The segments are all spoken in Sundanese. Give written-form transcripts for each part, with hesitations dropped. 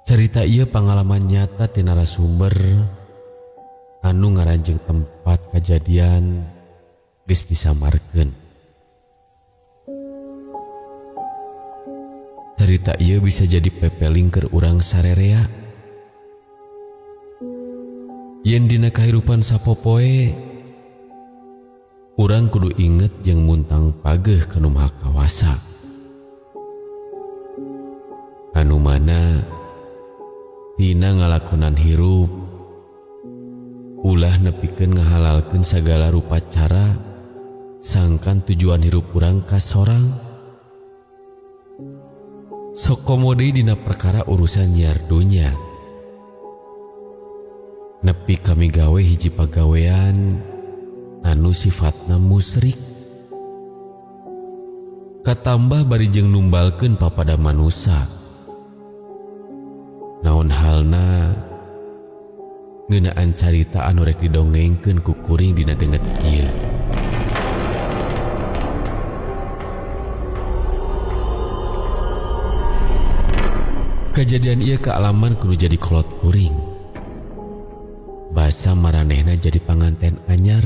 Cerita ieu pengalaman nyata ti narasumber anu ngaranjeng tempat kejadian geus disamarkeun. Cerita ieu bisa jadi pepeling keur urang sarerea. Yen dina kahirupan sapopoe, urang kudu inget jeung muntang pageuh ka nu maha kawasa. Anu mana tina ngalakonan hirup ulah nepikeun ngahalalkeun sagala rupa cara sangkan tujuan hirup urang ka sorang. Sok komo deui dina perkara urusan nyiar dunya. Nepi kami gawe hiji pagawean anu sifatna musrik. Katambah bari jeung numbalkeun papada manusa. Naon halna ngeunaan carita anu rek didongengkeun ku kuring dina deungeut ieu. Kejadian ieu kaalaman kudu jadi kolot kuring. Basa maranehna jadi panganten anyar.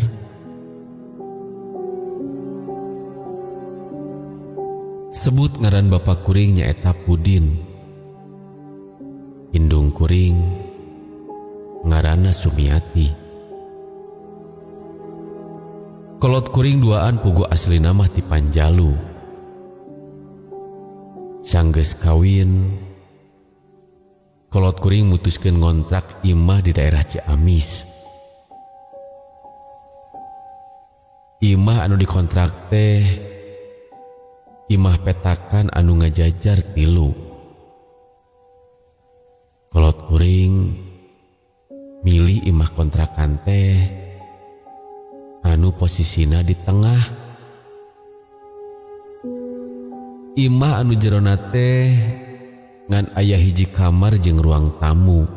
Sebut ngaran bapak kuring nyaeta Pudin. Indung kuring ngaranna Sumiati. Kolot kuring duaan pugu asli nama ti Panjalu. Sanggeus kawin, kolot kuring mutuskeun ngontrak imah di daerah Ciamis. Imah anu dikontrak teh imah petakan anu ngajajar 3. Kolot kuring milih imah kontrakan teh anu posisina di tengah. Imah anu jerona teh ngan aya hiji kamar jeung ruang tamu.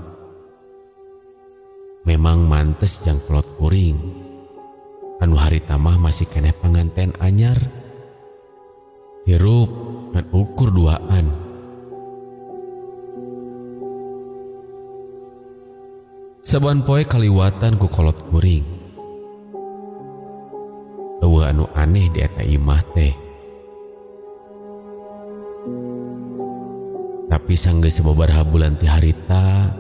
Memang mantes jang kolot kuring anu harita mah masih keneh panganten anyar. Hirup ngan ukur duaan. Saban poe kaliwatan ku kolot kuring. Eueuh anu aneh di eta imah teh. Tapi sanggeus sababaraha bulan ti harita,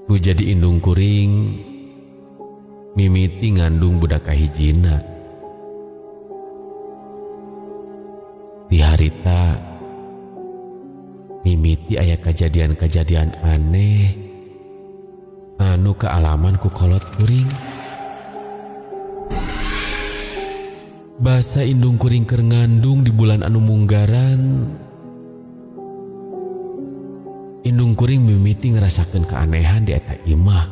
nu jadi indung kuring mimiti ngandung budak kahijina. Ti harita mimiti aya kejadian-kejadian aneh anu kaalaman ku kolot kuring. Basa indung kuring keur ngandung di bulan anu munggaran. Indung kuring mimiti ngerasakeun keanehan di eta imah.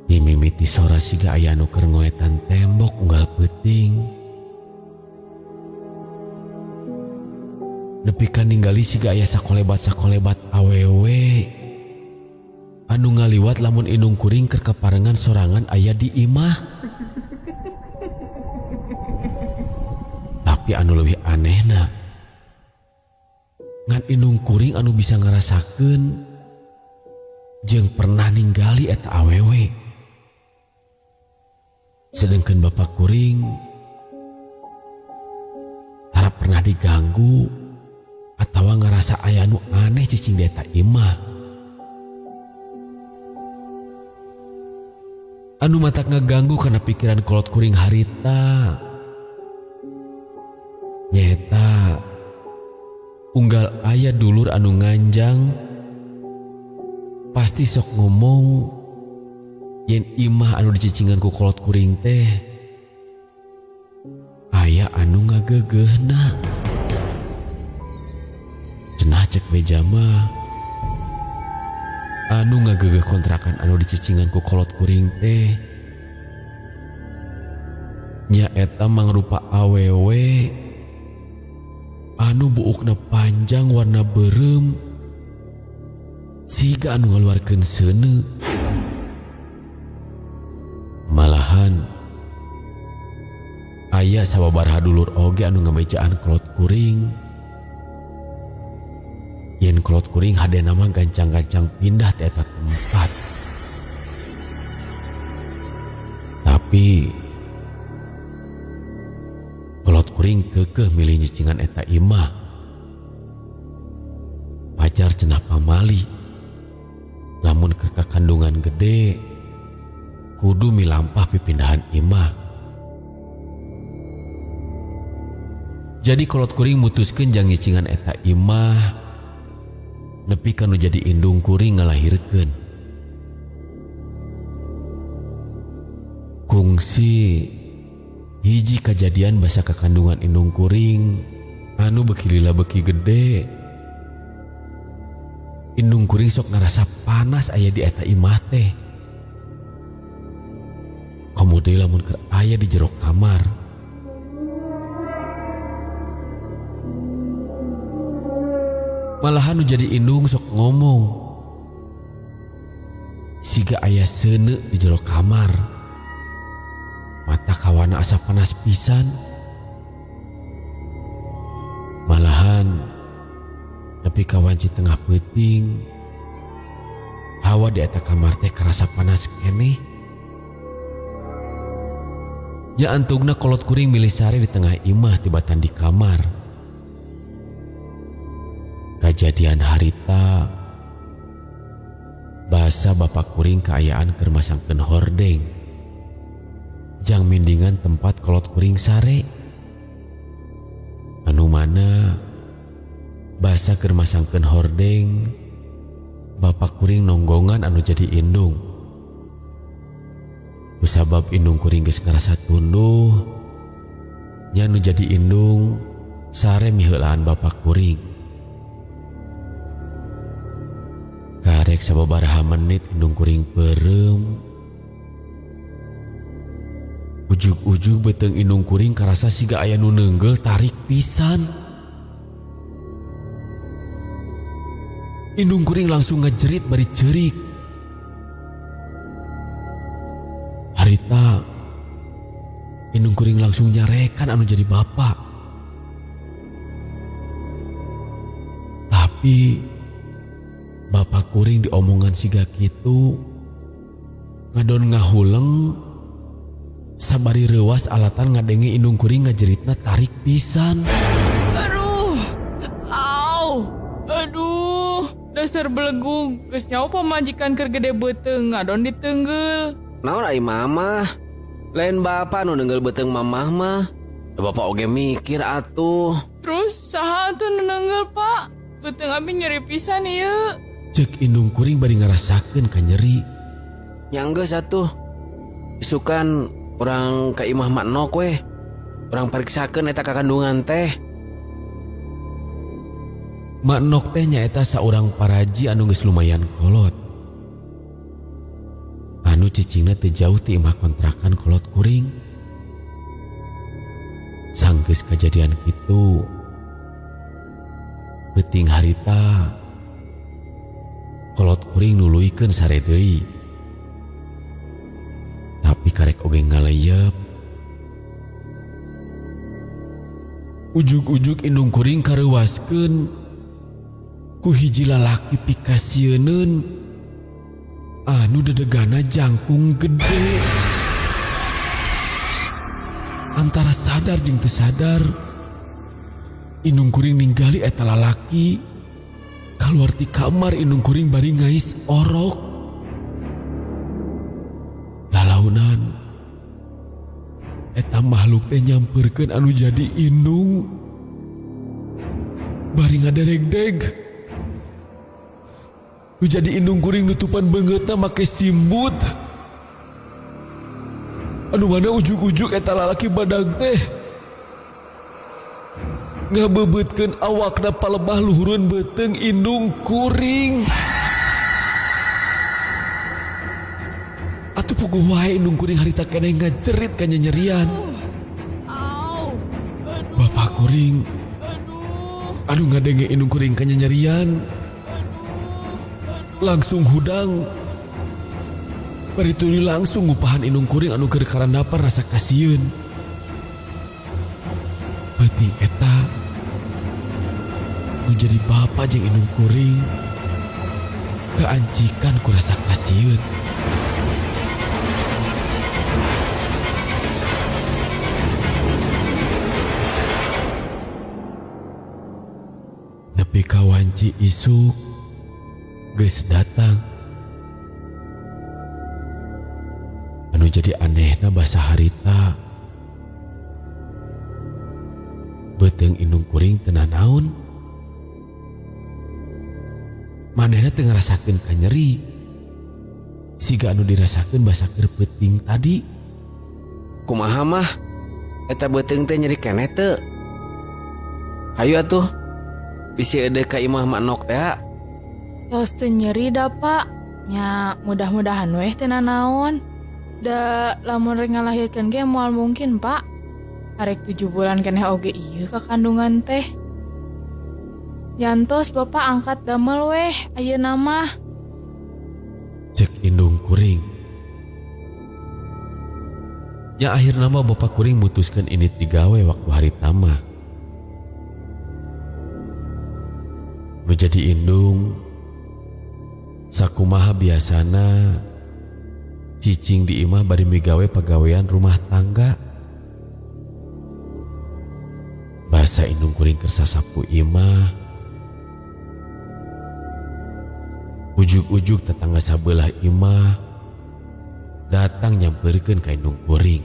Di mimiti sora siga aya anu keur ngoetan tembok unggal peuting. Nepi ka ninggali siga aya sakolebat-sakolebat awewe anu ngaliwat lamun indung kuring keur kaparengan sorangan aya di imah. Tapi anu leuwih anehna ngan indung kuring anu bisa ngarasakeun jeung pernah ninggali eta awewe. Sedengkeun bapak kuring harap pernah diganggu atawa ngerasa aya anu aneh cicing di eta imah. Anu matak ngaganggu karena pikiran kolot kuring harita nyata unggal aya dulur anu nganjang pasti sok ngomong yen imah anu dicicingan ku kolot kuring teh aya anu ngageugeuhna. Cenah cek beja mah anu ngageugeuh kontrakan anu dicicingan ku kolot kuring teh nya eta mangrupa awewe anu buukna panjang warna beureum siga anu ngaluarkeun seuneu. Malahan aya sababaraha dulur oge anu ngamejaan kolot kuring Yen kolot kuring hade nama gancang-gancang pindah ti eta tempat. Tapi kolot kuring kekeh milih nyicingan eta imah. Pajar cenah pamali, lamun keur kandungan gede kudu milampah pipindahan imah. Jadi kolot kuring mutuskeun jang nyicingan eta imah nepi kanu jadi indung kuring ngalahirkeun. Kungsi hiji kejadian basa kekandungan indung kuring anu beki lila beki gede. Indung kuring sok ngerasa panas aya di eta imah teh. Komodo lamun keur aya di jero kamar. Malahan nu jadi indung sok ngomong. Siga aya seuneu di jero kamar. Mata kawana asa panas pisan. Malahan tapi kawanci tengah peuting, hawa di eta kamar teh kerasa panas keneh. Ya antugna kolot kuring milih sare di tengah imah tibatan di kamar. Kejadian harita basa bapak kuring kaayaan keur masangkeun hordeng jang mindingan tempat kolot kuring sare. Anu mana basa keur masangkeun hordeng bapak kuring nonggongan anu jadi indung. Kusabab indung kuring geus ngarasa tunduh, nya nu jadi indung sare miheulaan bapak kuring. Karek sababaraha menit indung kuring peureum. Ujug-ujug beuteung indung kuring karasa siga aya nu neunggel tarik pisan. Indung kuring langsung ngejerit bari cerik. Harita indung kuring langsung nyarekan anu jadi bapak. Tapi bapak kuring diomongan siga kitu ngadon ngahuleng sabari reuas alatan ngadenge indung kuring ngajeritna tarik pisan. Aduh, dasar belegu, geus nyawa pamajikan keur gede beuteung ngadon diteunggel. Naon ai mamah? Lain bapak nu neunggel beuteung mamah mah. Bapak oge mikir atuh. Terus saha atuh nu neunggel, Pak? Beuteung abi nyeri pisan ieu. Cek indung kuring bari ngarasakeun ka nyeri. Nya geus atuh. Isukan urang ka imah mak nok we. Urang pariksakeun eta kakandungan teh. Mak nok teh nyaeta saurang paraji anu geus lumayan kolot. Anu cicingna teu jauh ti imah kontrakan kolot kuring. Sanggeus kejadian kitu, beuting harita kolot kuring nuluykeun sare deui. Tapi karek oge ngaleyep. Ujug-ujug indung kuring kareuwaskeun ku hiji lalaki pikasieun anu dedegana jangkung gede. Antara sadar jeung teu sadar, indung kuring ninggali eta lalaki kaluar ti kamar. Indung kuring bari ngais orok. Lalaunan eta makhluk teh nyamperkeun anu jadi indung bari ngadereg-deg. Nu jadi indung kuring nutupan beungeutna make simbut. Anu mana ujug-ujug eta lalaki badag teh ngabebeutkeun awakna palebah luhureun beuteung indung kuring. Atuh puguh wae indung kuring harita keneh ngajerit ka nyanyerian. Bapak kuring anu ngadenge indung kuring ka nyanyerian langsung hudang. Bari tuluy langsung ngupahan indung kuring anu keur karandapan rasa kasieun. Beuting eta nu anu jadi bapa jeung indung kuring keancikan ku rasa kasieun. Nepi ka wanci isuk geus datang. Anu jadi anehna basa harita beuteung indung kuring teu naon. Manehna teu ngarasakeun ka nyeri siga anu dirasakeun basa keur peuting tadi. Kumaha mah? Eta beuteung teh nyeri keneh teu? Hayu atuh. Bisi eudeuk ka imah mak nok teh. Tos teu nyeri da Pak. Nya mudah-mudahan weh teu nanaon. Da lamun rek ngalahirkeun ge moal mungkin Pak. Arek 7 bulan keneh oge ieu ka kandungan teh. Yantos Bapak angkat damel weh ayeuna mah. Cek indung kuring. Ya akhirna mah bapak kuring mutuskeun ini digawe waktu harita mah. Nu jadi indung sakumaha biasana cicing di imah bari migawe pagawean rumah tangga. Basa indung kuring keur sasapu imah. Ujug-ujug tetangga sabelah imah datang nyamperkeun ka indung kuring.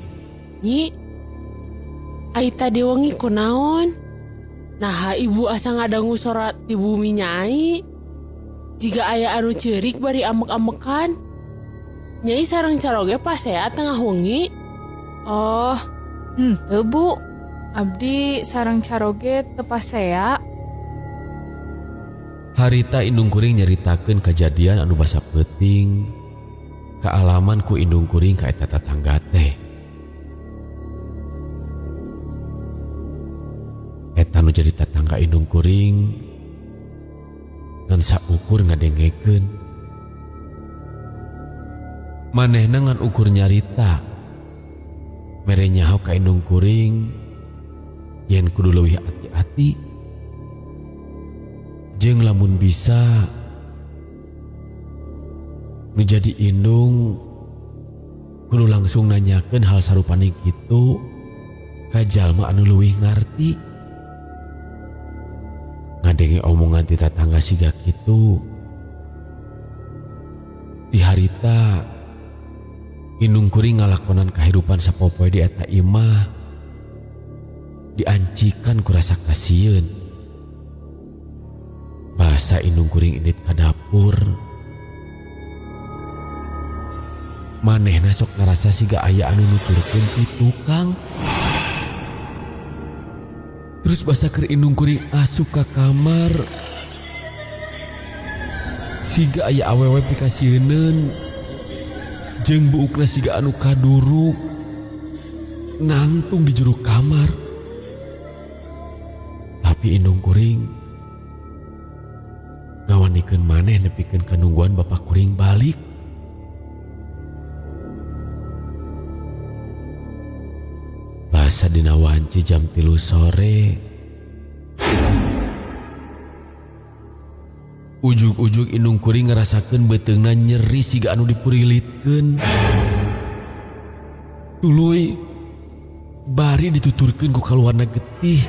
Nyi, ai tadi wengi kunaon? Nah ibu asa ngadangu suara di bumi nyai. Jika aya anu ceurik bari amek-amekan. Nyai sareng caroge pasea tengah wengi. Oh, teu Bu. Abdi sareng caroge teu pasea. Harita indung kuring nyaritakeun kejadian anu basa peuting kaalaman ku indung kuring ka eta tetangga teh. Eta nu jadi tetangga indung kuring ngan saukur ngadengekeun. Manehna ngan ukur nyarita mere nyaho ka indung kuring yen kudu leuwih ati-ati. Jeung lamun bisa nu jadi indung kudu langsung nanyakeun hal sarupaning kitu ka jalma anu leuwih ngarti. Ngadenge omongan ti tetangga siga kitu. Di harita indung kuring ngalakonan kahirupan sapopoe di eta imah diancikan ku rasa kasieun. Basa indung kuring indit ka dapur. Manehna sok ngarasa siga aya anu nuturkeun ti tukang. Terus basa keur indung kuring asup ka kamar. Siga aya awewe pikasieun jeung buukna siga anu kaduruk nangtung di juru kamar. Tapi indung kuring ngawanikeun maneh nepikeun kanungguan bapak kuring balik. Basa dina wanci jam 3 sore. Ujug-ujug indung kuring ngarasakeun beuteungna nyeri siga anu dipurilitkeun. Tuluy bari dituturkeun ku kaluarna getih.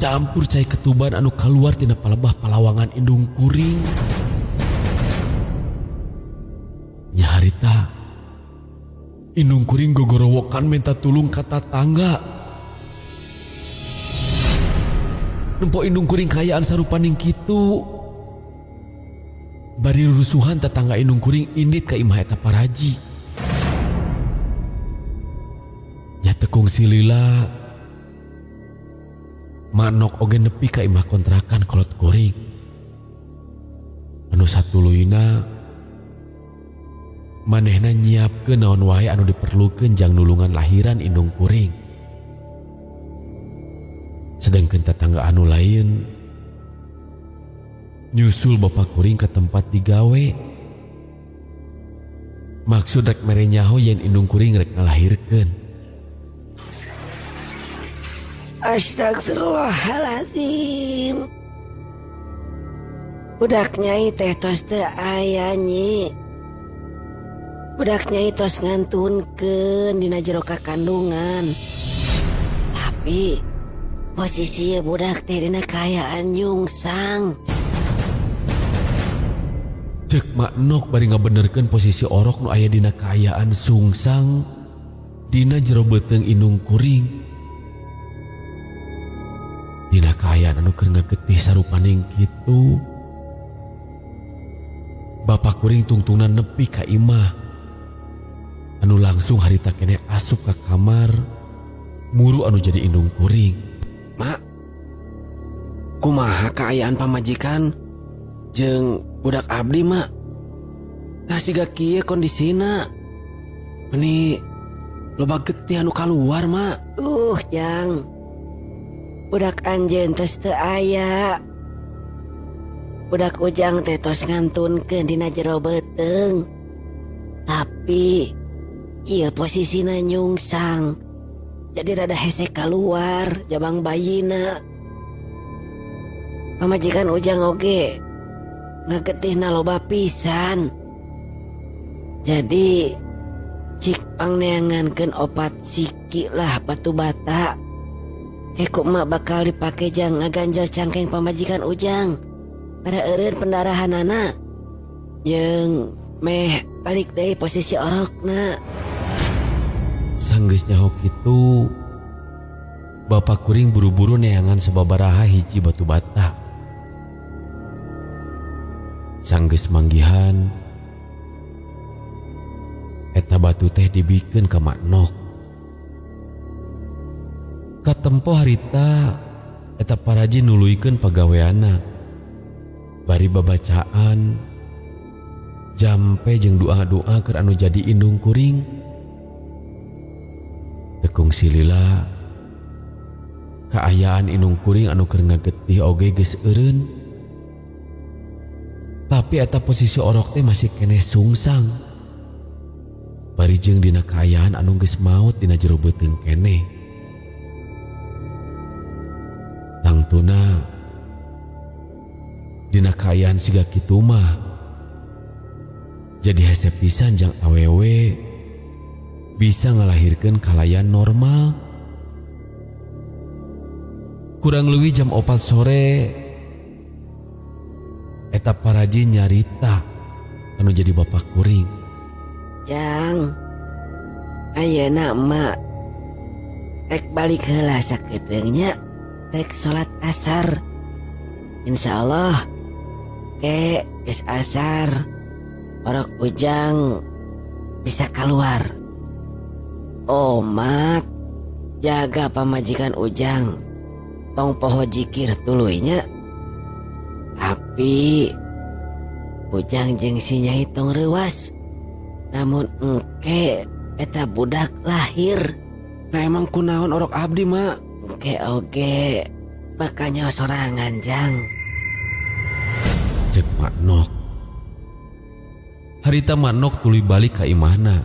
Campur cai ketuban anu kaluar tina palebah palawangan indung kuring. Nya harita indung kuring gogorowokan minta tulung ka tatangga. Nempo indung kuring kayaan sarupaning kitu. Bari rusuhan tetangga indung kuring indit ka imah eta paraji. Nya tekung silila manok oge nepi ka imah kontrakan kolot kuring. Anu satuluyna manehna nyiapkeun naon wae anu diperlukeun jang nulungan lahiran indung kuring. Sedengkeun tetangga anu lain nyusul bapak kuring ke tempat digawe. Maksud rek mere nyaho yen indung kuring rek ngalahirkeun. Astagfirullahaladzim. Budak Nyai teh tos teu aya Nyi. Budak Nyai tos ngantunkeun dina jero kakandungan. Tapi posisi budak teh dina kaayaan nyungsang. Cek Mak Nok bari ngabenerkeun posisi orok nu aya dina kaayaan sungsang dina jero beuteung indung kuring. Dina kaayaan anu keur ngagetih sarupaning kitu, bapak kuring tungtungna nepi ka imah. Anu langsung harita keneh asup ka kamar muru anu jadi indung kuring. Mak, kumaha kaayaan pamajikan jeung budak abdi mak? Nah siga kieu kondisina. Meni loba getih anu kaluar mak. Jang. Budak anjeun tos teu aya. Budak Ujang teh tos ngantunkeun dina jero beuteung. Tapi ieu posisina nyungsang. Jadi rada hese keluar jabang bayina. Pamajikan Ujang oge ngagetihna loba pisan. Jadi cik pangneangankeun opat siki lah batu bata. Kek mak bakal dipake jang ngaganjel cangkeng pamajikan Ujang pada eureun pendarahanana jeung meh balik deui posisi orokna. Sanggeus nyaho kitu, bapak kuring buru-buru neangan sababaraha hiji batu bata. Sanggeus manggihan, eta batu teh dibikeun ka Mak Nok. Katempo harita eta paraji nuluykeun pagaweana. Bari babacaan jampe jeung doa-doa keur anu jadi indung kuring. Tekung silila kaayaan indung kuring anu keur ngagetih oge geus eureun. Tapi eta posisi orok teh masih keneh sungsang. Bari jeung dina kaayaan anu geus maot dina jero beuteung keneh. Tangtuna dina kaayaan siga kitu mah jadi hese pisan jang awewe bisa ngalahirkeun kalayan normal. Kurang leuwih jam 4 sore eta paraji nyarita anu jadi bapak kuring. Yang ayeuna mak rek balik heula sakedeungnya. Rek sholat asar. Insyaallah ke geus asar orok Ujang bisa keluar. Mak jaga pamajikan Ujang tong poho jikir tuluy-nya. Tapi Ujang jeung si Nyai tong reuwas. Namun engke eta budak lahir. Nah emang kunaon orok abdi mak? Oge bakanya sorangan jang. Cek Mak Nok. Harita Mak Nok tuluy balik ka imahna.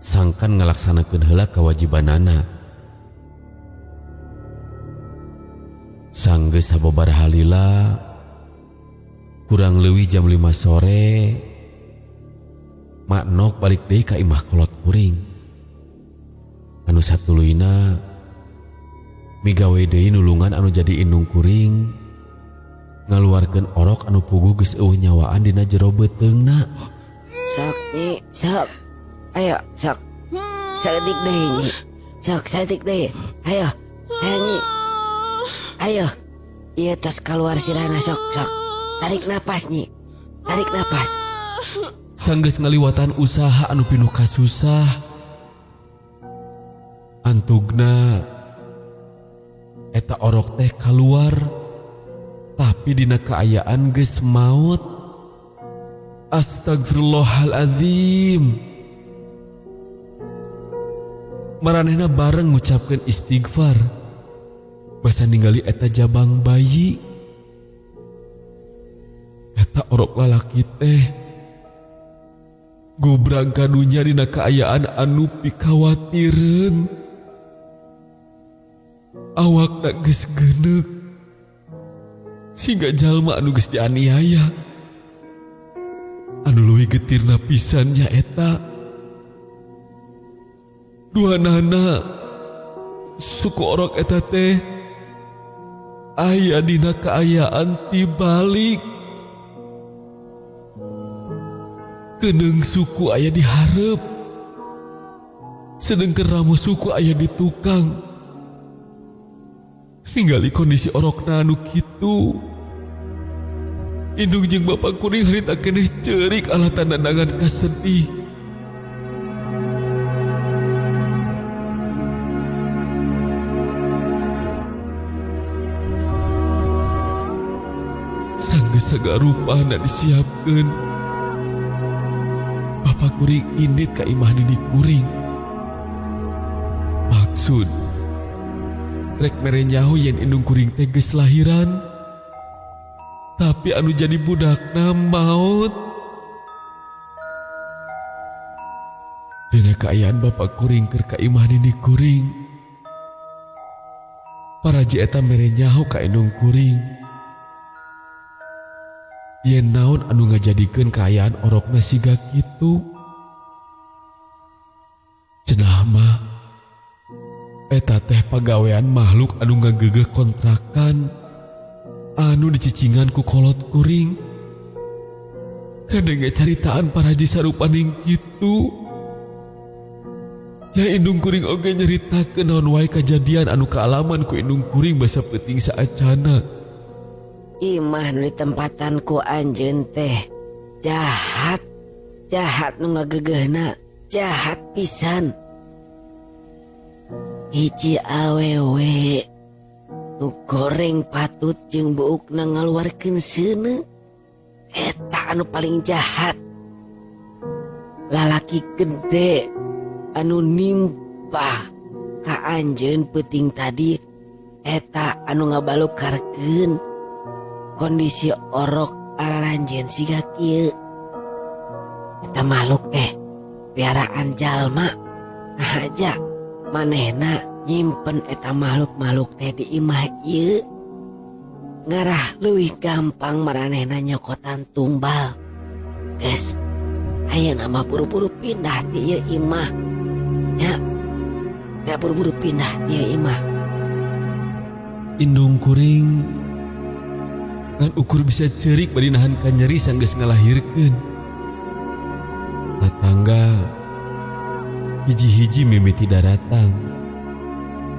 Sangkan ngalaksanakeun heula kewajibanana. Sanggeus sababaraha lila kurang leuwih jam 5 sore Mak Nok balik deui ka imah kolot kuring. Anu satuluyna migawe deui nulungan anu jadi indung kuring ngaluarkeun orok anu puguh geus eueuh nyawaan dina jero beuteungna. Sok Nyi, sok. Ayo, sok. Saeutik deui Nyi. Sok saeutik deui. Ayo, Nyi. Ayo. Ieu tos kaluar sirahna sok. Tarik napas Nyi. Tarik napas. Sanggeus ngaliwatan usaha anu pinuh kasusah. Antugna eta orok teh kaluar, tapi dina kaayaan geus maot. Astagfirullahaladzim. Maranehna bareng ngucapkeun istighfar. Basa ningali eta jabang bayi. Eta orok lalaki teh gobrang kadunya dina kaayaan anu pikawatireun. awakna geus geuneuh sehingga jalma anu geus dianiaya. Anu leuwih getirna pisan nya eta duanana suku orok eta teh aya dina kaayaan tibalik. Keneung suku aya di hareup, sedengkeun ramo suku aya di tukang. Ningali kondisi orokna anu kitu, indung jeung bapak kuring harita keneh ceurik alatan dandangan kasedih. Sanggeus sagarupana disiapkeun, bapak kuring indit ka imah nini kuring. Maksud rek mere nyaho yen indung kuring teh geus lahiran, tapi anu jadi budakna maut. Dina kaayaan bapak kuring keur ka imah nini kuring, paraji eta mere nyaho ka indung kuring yen naon anu ngajadikeun kaayaan orokna siga kitu. Cenah mah eta teh pagawean makhluk anu ngagegeh kontrakan anu dicicingan ku kolot kuring. Kadenge caritaan paraji sarupaning kitu. Ya indung kuring oge nyaritakeun naon wae kajadian anu kaalaman ku indung kuring basa peuting saacana. Imah nu ditempatan ku anjeun teh jahat nu ngagegehna jahat pisan. Hiji awewe nu goreng patut jeung buukna ngaluarkeun seuneu eta anu paling jahat. Lalaki gede anu nimpah ka anjeun peuting tadi eta anu ngabalukarkeun kondisi orok araranjeun siga kieu. Eta makhluk teh piaraan jalma. Aja manehna nyimpen eta makhluk-makhluk teh di imah ieu. Ngarah leuwih gampang maranehna nyokotan tumbal. Geus ayeuna mah buru-buru pindah ti ieu imah. Ya. Da buru-buru pindah ti ieu imah. Indung kuring ngan ukur bisa cerik bari nahan ka nyeri sanggeus ngalahirkeun. Tatangga hiji-hiji mimiti daratang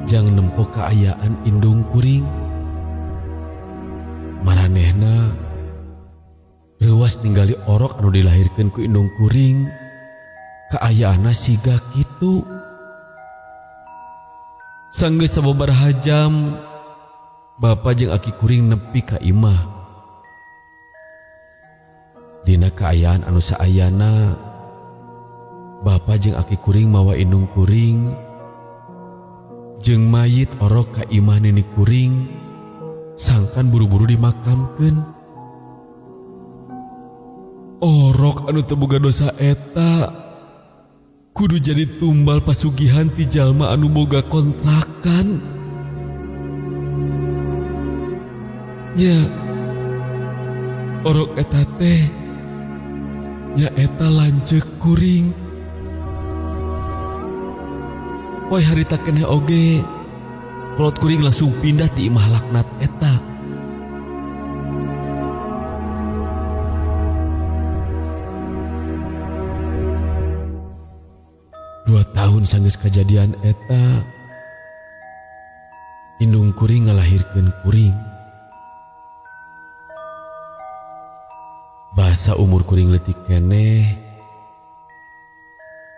jang nempo kaayaan indung kuring. Maranehna reuwas ningali orok anu dilahirkeun ku indung kuring kaayaanna siga kitu. Sanggeus sababaraha jam bapa jeung aki kuring nepi ka imah. Dina kaayaan anu saayana, bapa jeung aki kuring mawa indung kuring jeung mayit orok ka imah nini kuring sangkan buru-buru dimakamkeun. Orok anu teu boga dosa eta kudu jadi tumbal pasugihan ti jalma anu boga kontrakan. Nya orok eta teh nya eta lanceuk kuring. Poe harita keneh oge kolot kuring langsung pindah ti imah laknat eta. Dua tahun sanggeus kajadian eta, indung kuring ngalahirkeun kuring. Bahasa umur kuring leutik keneh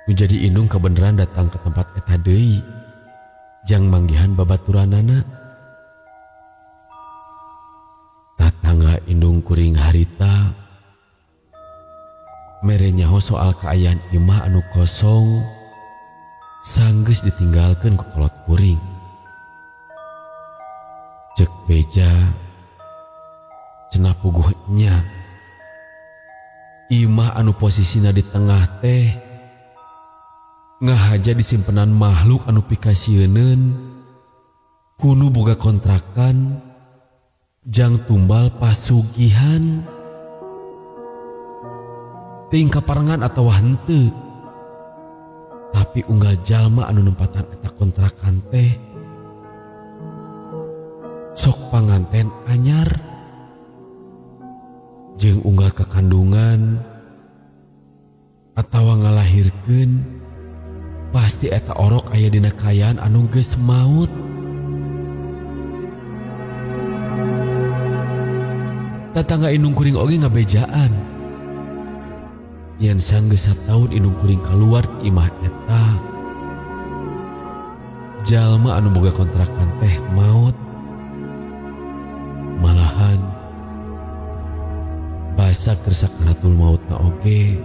menjadi indung kebenaran datang ke tempat eta deui jang manggihan babaturanana. Tatangga indung kuring harita mere nyaho soal kaayaan imah anu kosong sanggeus ditinggalkeun ku kolot kuring. Cek beja cenah puguhnya imah anu posisina di tengah teh ngahaja disimpenan makhluk anu pikasieun kuno boga kontrakan jang tumbal pasugihan ting kaparengan atawa henteu. Tapi unggal jalma anu nempatan eta kontrakan teh sok panganten anyar jeung unggal kekandungan atawa ngalahirkeun pasti eta orok aya dina kayaan anu geus maut. Tatangga indung kuring oge ngabejaan yen sanggeus sataun indung kuring kaluar ti imah eta jalma anu boga kontrakan teh maut. Malahan basa keur sakaratul mautna oge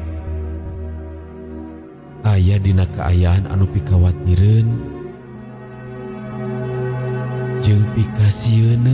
aya dina kaayaan anu pikawatireun jeung pikasieun.